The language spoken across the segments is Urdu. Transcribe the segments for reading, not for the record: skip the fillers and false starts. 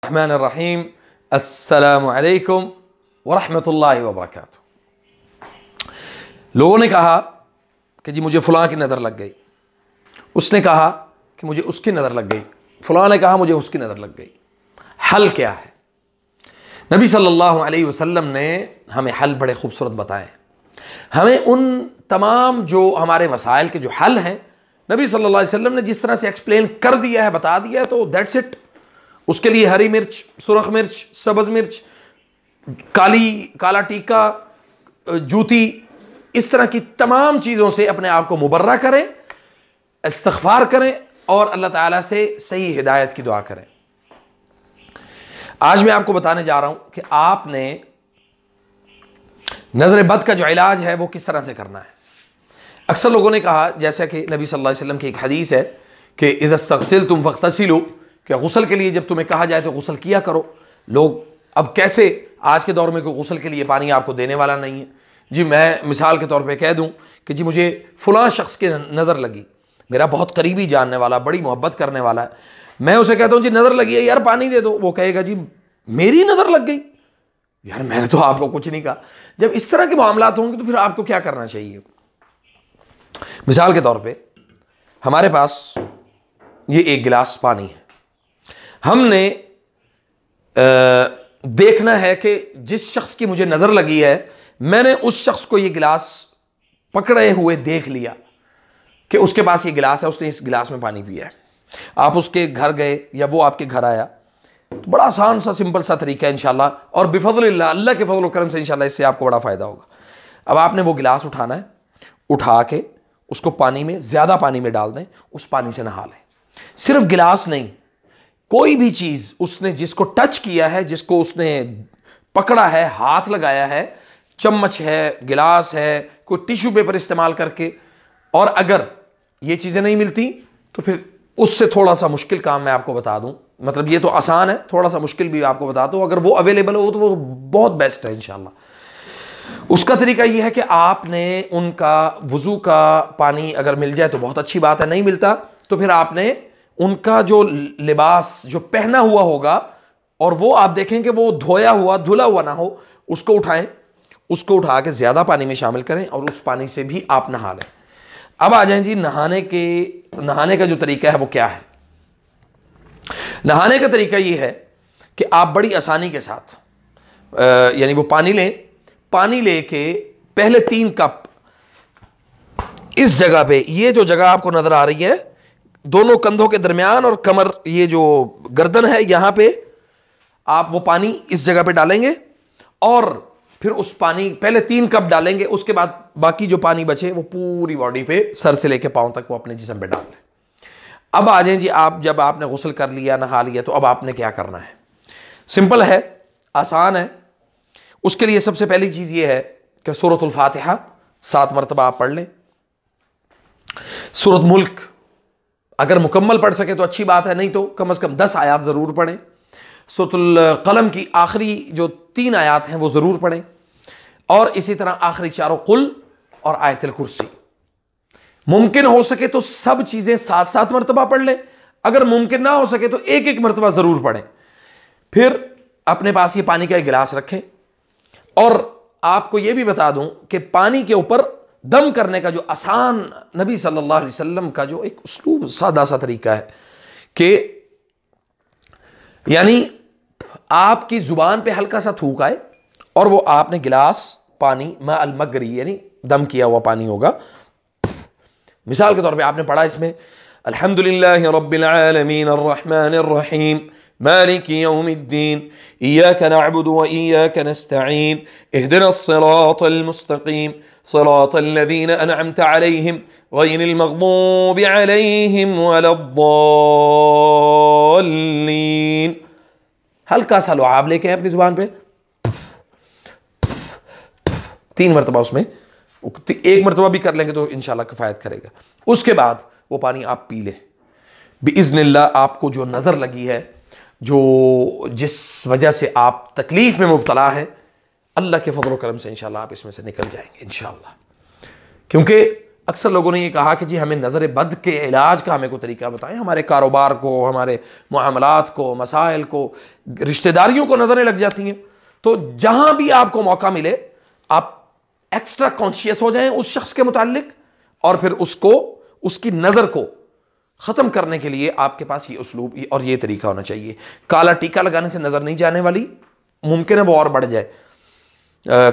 الرحمن الرحیم السلام علیکم ورحمۃ اللہ وبرکاتہ۔ لوگوں نے کہا کہ جی مجھے فلاں کی نظر لگ گئی، اس نے کہا کہ مجھے اس کی نظر لگ گئی، فلاں نے کہا مجھے اس کی نظر لگ گئی۔ حل کیا ہے؟ نبی صلی اللہ علیہ وسلم نے ہمیں حل بڑے خوبصورت بتائے ہیں۔ ہمیں ان تمام جو ہمارے مسائل کے جو حل ہیں نبی صلی اللہ علیہ وسلم نے جس طرح سے ایکسپلین کر دیا ہے، بتا دیا ہے، تو دیٹس اٹ۔ اس کے لیے ہری مرچ، سرخ مرچ، سبز مرچ، کالا ٹیکا، جوتی، اس طرح کی تمام چیزوں سے اپنے آپ کو مبرہ کریں، استغفار کریں اور اللہ تعالیٰ سے صحیح ہدایت کی دعا کریں۔ آج میں آپ کو بتانے جا رہا ہوں کہ آپ نے نظر بد کا جو علاج ہے وہ کس طرح سے کرنا ہے۔ اکثر لوگوں نے کہا، جیسا کہ نبی صلی اللہ علیہ وسلم کی ایک حدیث ہے کہ اذا استغسلتم فاغتسلوا، کہ غسل کے لیے جب تمہیں کہا جائے تو غسل کیا کرو۔ لوگ اب کیسے، آج کے دور میں کوئی غسل کے لیے پانی آپ کو دینے والا نہیں ہے۔ جی میں مثال کے طور پہ کہہ دوں کہ جی مجھے فلاں شخص کی نظر لگی، میرا بہت قریبی جاننے والا، بڑی محبت کرنے والا ہے، میں اسے کہتا ہوں جی نظر لگی ہے یار پانی دے دو، وہ کہے گا جی میری نظر لگ گئی، یار میں نے تو آپ کو کچھ نہیں کہا۔ جب اس طرح کے معاملات ہوں گے تو پھر آپ کو کیا کرنا چاہیے؟ مثال کے طور پہ ہمارے پاس یہ ایک گلاس پانی ہے، ہم نے دیکھنا ہے کہ جس شخص کی مجھے نظر لگی ہے، میں نے اس شخص کو یہ گلاس پکڑے ہوئے دیکھ لیا کہ اس کے پاس یہ گلاس ہے، اس نے اس گلاس میں پانی پیا ہے۔ آپ اس کے گھر گئے یا وہ آپ کے گھر آیا، تو بڑا آسان سا سمپل سا طریقہ ہے انشاءاللہ، اور بفضل اللہ، اللہ کے فضل و کرم سے انشاءاللہ اس سے آپ کو بڑا فائدہ ہوگا۔ اب آپ نے وہ گلاس اٹھانا ہے، اٹھا کے اس کو پانی میں، زیادہ پانی میں ڈال دیں، اس پانی سے نہا لیں۔ صرف گلاس نہیں، کوئی بھی چیز اس نے جس کو ٹچ کیا ہے، جس کو اس نے پکڑا ہے، ہاتھ لگایا ہے، چمچ ہے، گلاس ہے، کوئی ٹیشو پیپر استعمال کر کے، اور اگر یہ چیزیں نہیں ملتی تو پھر اس سے تھوڑا سا مشکل کام میں آپ کو بتا دوں، مطلب یہ تو آسان ہے، تھوڑا سا مشکل بھی آپ کو بتا دوں، اگر وہ اویلیبل ہو تو وہ بہت بیسٹ ہے انشاءاللہ۔ اس کا طریقہ یہ ہے کہ آپ نے ان کا وضو کا پانی اگر مل جائے تو بہت اچھی بات ہے، نہیں ملتا تو پھر آپ نے ان کا جو لباس جو پہنا ہوا ہوگا، اور وہ آپ دیکھیں کہ وہ دھویا ہوا دھلا ہوا نہ ہو، اس کو اٹھائیں، اس کو اٹھا کے زیادہ پانی میں شامل کریں اور اس پانی سے بھی آپ نہا لیں۔ اب آ جائیں جی نہانے کا جو طریقہ ہے وہ کیا ہے۔ نہانے کا طریقہ یہ ہے کہ آپ بڑی آسانی کے ساتھ یعنی وہ پانی لے کے پہلے 3 کپ اس جگہ پہ، یہ جو جگہ آپ کو نظر آ رہی ہے دونوں کندھوں کے درمیان اور کمر، یہ جو گردن ہے یہاں پہ، آپ وہ پانی اس جگہ پہ ڈالیں گے، اور پھر اس پانی پہلے 3 کپ ڈالیں گے، اس کے بعد باقی جو پانی بچے وہ پوری باڈی پہ، سر سے لے کے پاؤں تک وہ اپنے جسم پہ ڈال لیں۔ اب آ جائیں جی، جب آپ نے غسل کر لیا، نہا لیا، تو اب آپ نے کیا کرنا ہے؟ سمپل ہے، آسان ہے۔ اس کے لیے سب سے پہلی چیز یہ ہے کہ سورۃ الفاتحہ 7 مرتبہ آپ پڑھ لیں۔ سورۃ ملک اگر مکمل پڑھ سکے تو اچھی بات ہے، نہیں تو کم از کم 10 آیات ضرور پڑھیں۔ سورۃ القلم کی آخری جو 3 آیات ہیں وہ ضرور پڑھیں، اور اسی طرح آخری 4 قل اور آیت الکرسی۔ ممکن ہو سکے تو سب چیزیں 7 مرتبہ پڑھ لیں، اگر ممکن نہ ہو سکے تو 1 مرتبہ ضرور پڑھیں۔ پھر اپنے پاس یہ پانی کا ایک گلاس رکھیں، اور آپ کو یہ بھی بتا دوں کہ پانی کے اوپر دم کرنے کا جو آسان نبی صلی اللہ علیہ وسلم کا جو ایک اسلوب، سادہ سا طریقہ ہے کہ یعنی آپ کی زبان پہ ہلکا سا تھوک آئے، اور وہ آپ نے گلاس پانی ماء المگری یعنی دم کیا ہوا پانی ہوگا۔ مثال کے طور پہ آپ نے پڑھا اس میں الحمدللہ رب العالمین الرحمن الرحیم مالک یوم الدین ایاک نعبد و ایاک نستعین اہدنا الصراط المستقیم صراط الذین انعمت علیہم غیر المغضوب علیہم ولا الضالین۔ ہلکا سا لعاب لے کے اپنی زبان پہ 3 مرتبہ، اس میں 1 مرتبہ بھی کر لیں گے تو انشاءاللہ کفایت کرے گا۔ اس کے بعد وہ پانی آپ پی لیں باذن اللہ۔ آپ کو جو نظر لگی ہے، جس وجہ سے آپ تکلیف میں مبتلا ہیں، اللہ کے فضل و کرم سے انشاءاللہ آپ اس میں سے نکل جائیں گے انشاءاللہ، کیونکہ اکثر لوگوں نے یہ کہا کہ جی ہمیں نظر بد کے علاج کا ہمیں کوئی طریقہ بتائیں، ہمارے کاروبار کو، ہمارے معاملات کو، مسائل کو، رشتہ داریوں کو نظریں لگ جاتی ہیں۔ تو جہاں بھی آپ کو موقع ملے آپ ایکسٹرا کانشیس ہو جائیں اس شخص کے متعلق، اور پھر اس کی نظر کو ختم کرنے کے لیے آپ کے پاس یہ اسلوب اور یہ طریقہ ہونا چاہیے۔ کالا ٹیکا لگانے سے نظر نہیں جانے والی، ممکن ہے وہ اور بڑھ جائے۔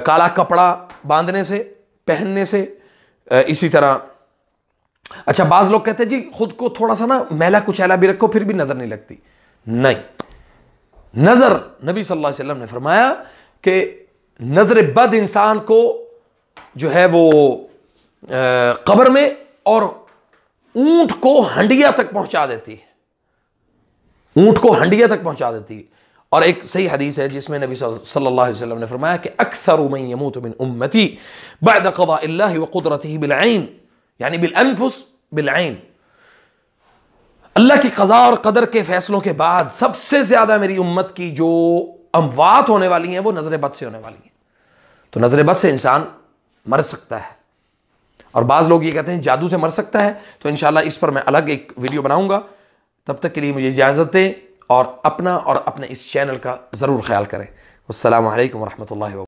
کالا کپڑا باندھنے سے، پہننے سے، اسی طرح اچھا بعض لوگ کہتے ہیں جی خود کو تھوڑا سا نا میلا کچیلا بھی رکھو پھر بھی نظر نہیں لگتی۔ نہیں، نظر نبی صلی اللہ علیہ وسلم نے فرمایا کہ نظر بد انسان کو جو ہے وہ قبر میں اور اونٹ کو ہنڈیا تک پہنچا دیتی ہے، اونٹ کو ہنڈیا تک پہنچا دیتی ہے۔ اور ایک صحیح حدیث ہے جس میں نبی صلی اللہ علیہ وسلم نے فرمایا کہ اکثر من یموت من امتی بعد قضاء اللہ وقدرته بالعین، یعنی بالانفس بالعین، اللہ کی قضاء اور قدر کے فیصلوں کے بعد سب سے زیادہ میری امت کی جو اموات ہونے والی ہیں وہ نظر بد سے ہونے والی ہیں۔ تو نظر بد سے انسان مر سکتا ہے، اور بعض لوگ یہ کہتے ہیں جادو سے مر سکتا ہے، تو انشاءاللہ اس پر میں الگ ایک ویڈیو بناؤں گا۔ تب تک کے لیے مجھے اجازت دیں، اور اپنا اور اپنے اس چینل کا ضرور خیال کریں۔ السلام علیکم ورحمۃ اللہ وبرکاتہ۔